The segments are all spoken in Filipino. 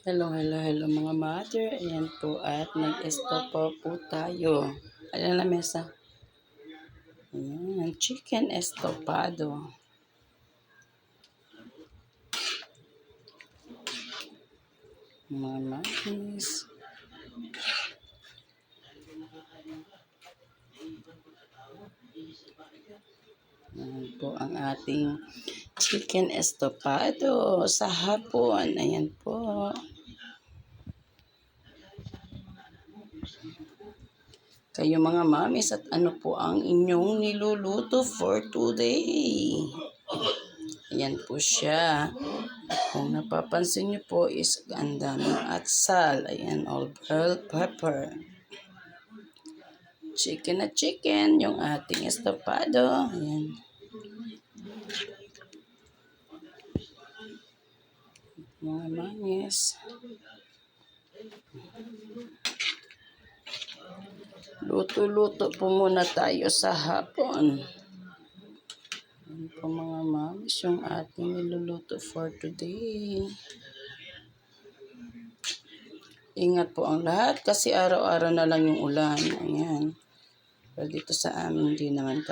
Hello mga mother. Ayan po at nag-estopa po tayo. Ayan na mesa. Ayan, chicken estopado. Mga mais. Ayan po ang ating chicken estopado sa hapon. Ayan po. Kayo mga mamis, at ano po ang inyong niluluto for today? Ayan po siya. At kung napapansin niyo po is ang daming atsal. Ayan, all bell pepper. Chicken na chicken, yung ating estopado. Ayan. Mga mamis. Luto-luto po muna tayo sa hapon. Ayan po mga mamis, yung ating niluluto for today. Ingat po ang lahat kasi araw-araw na lang yung ulan. Ayan. Pero dito sa amin, hindi naman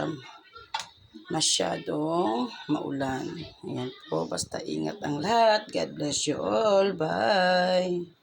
masyadong maulan. Ayan po, basta ingat ang lahat. God bless you all. Bye!